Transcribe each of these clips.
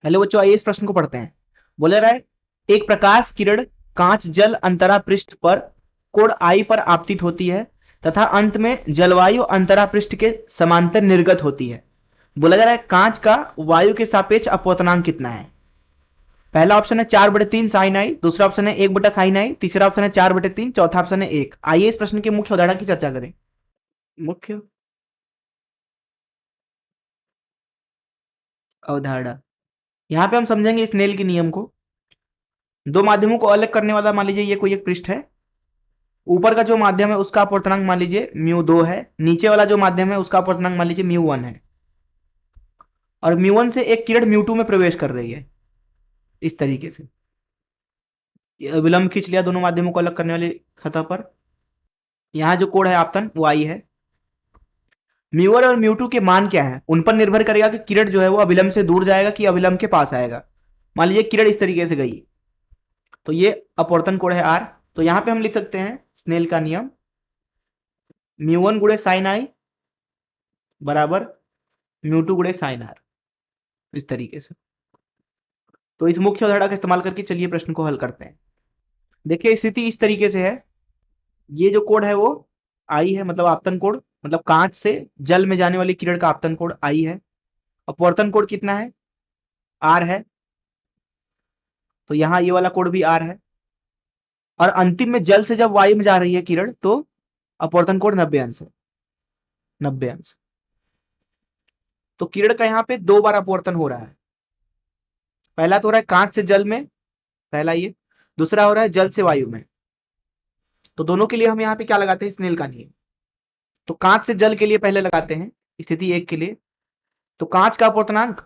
Hello बच्चों, आइए इस प्रश्न को पढ़ते हैं। बोले रहा है, एक प्रकाश किरण कांच जल अंतरा पृष्ठ पर कोण आई पर आपतित होती है तथा अंत में जलवायु अंतरा पृष्ठ के समांतर निर्गत होती है। बोला जा रहा है कांच का वायु के सापेक्ष अपवर्तनांक कितना है। पहला ऑप्शन है 4/3 साइन आई, दूसरा ऑप्शन है 1 बटा साइन आई, तीसरा ऑप्शन है 4/3, चौथा ऑप्शन है 1। आइए इस प्रश्न की मुख्य अवधारणा की चर्चा करें। मुख्य अवधारणा, यहां पे हम समझेंगे स्नेल के नियम को। दो माध्यमों को अलग करने वाला मान लीजिए ये कोई एक पृष्ठ है। ऊपर का जो माध्यम है उसका अपवर्तनांक मान लीजिए μ2 है, नीचे वाला जो माध्यम है उसका अपवर्तनांक मान लीजिए μ1 है, और μ1 से एक किरण μ2 में प्रवेश कर रही है। इस तरीके से विलंब खींच लिया दोनों माध्यमों को अलग करने वाली सतह पर। यहाँ जो कोण है आपतन वो आई है। μ1 और μ2 के मान क्या है उन पर निर्भर करेगा कि किरण जो है वो अविलंब से दूर जाएगा कि अविलंब के पास आएगा। मान लीजिए किरण इस तरीके से गई तो ये अपवर्तन कोण है r। तो यहाँ पे हम लिख सकते हैं स्नेल का नियम, μ1 गुणे साइन आई बराबर μ2 गुणे साइन आर। इस तरीके से तो इस मुख्य अवधारणा का इस्तेमाल करके चलिए प्रश्न को हल करते हैं। देखिए स्थिति इस तरीके से है, ये जो कोण है वो आई है, मतलब आपतन कोण, मतलब कांच से जल में जाने वाली किरण का आपतन कोण आई है। अपवर्तन कोण कितना है, आर है, तो यहां ये वाला कोण भी आर है। और अंतिम में जल से जब वायु में जा रही है किरण तो अपवर्तन कोण 90 अंश है, 90 अंश। तो किरण का यहाँ पे दो बार अपवर्तन हो रहा है। पहला तो हो रहा है कांच से जल में, पहला ये, दूसरा हो रहा है जल से वायु में। तो दोनों के लिए हम यहाँ पे क्या लगाते हैं, स्नेल का नियम। तो कांच से जल के लिए पहले लगाते हैं स्थिति 1 के लिए। तो कांच का अपवर्तनांक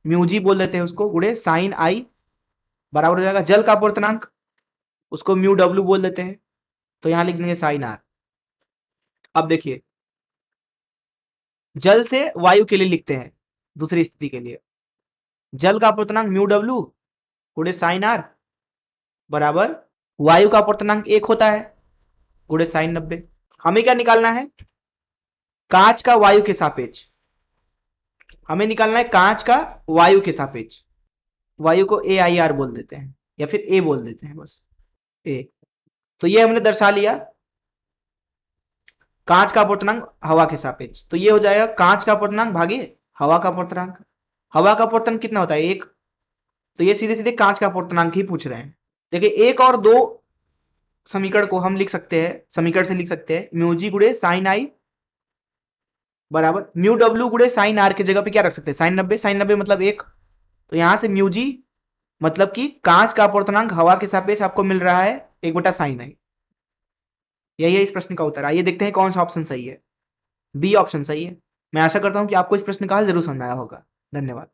म्यूजी बोल देते हैं उसको, गुणे साइन आई बराबर हो जाएगा जल का अपवर्तनांक, उसको म्यू डब्ल्यू बोल देते हैं, तो यहां लिख देंगे साइन आर। अब देखिए जल से वायु के लिए लिखते हैं दूसरी स्थिति के लिए। जल का अपवर्तनांक म्यू डब्ल्यू गुणे साइन आर बराबर वायु का अपवर्तनांक 1 होता है गुणे साइन 90। हमें क्या निकालना है, कांच का वायु के सापेक्ष। हमें निकालना है कांच का वायु के सापेक्ष। वायु को ए आई आर बोल देते हैं या फिर ए बोल देते हैं, बस ए। तो ये हमने दर्शा लिया कांच का अपवर्तनांक हवा के सापेक्ष। तो ये हो जाएगा कांच का अपवर्तनांक भागे हवा का अपवर्तनांक। हवा का अपवर्तन कितना होता है, 1। तो ये सीधे सीधे कांच का अपवर्तनांक ही पूछ रहे हैं। देखिए 1 और 2 समीकरण को हम लिख सकते हैं, समीकरण से लिख सकते हैं म्यूजी गुणे साइन आई बराबर म्यू डब्ल्यू गुणे साइन आर की जगह पे क्या रख सकते हैं, साइन 90। साइन 90 मतलब 1, तो यहां से म्यूजी मतलब कि कांच का अपवर्तनांक हवा के सापेक्ष आपको मिल रहा है 1 बटा साइन आई। यही है इस प्रश्न का उत्तर। आइए देखते हैं कौन सा ऑप्शन सही है। बी ऑप्शन सही है। मैं आशा करता हूं कि आपको इस प्रश्न का हल जरूर समझ आया होगा। धन्यवाद।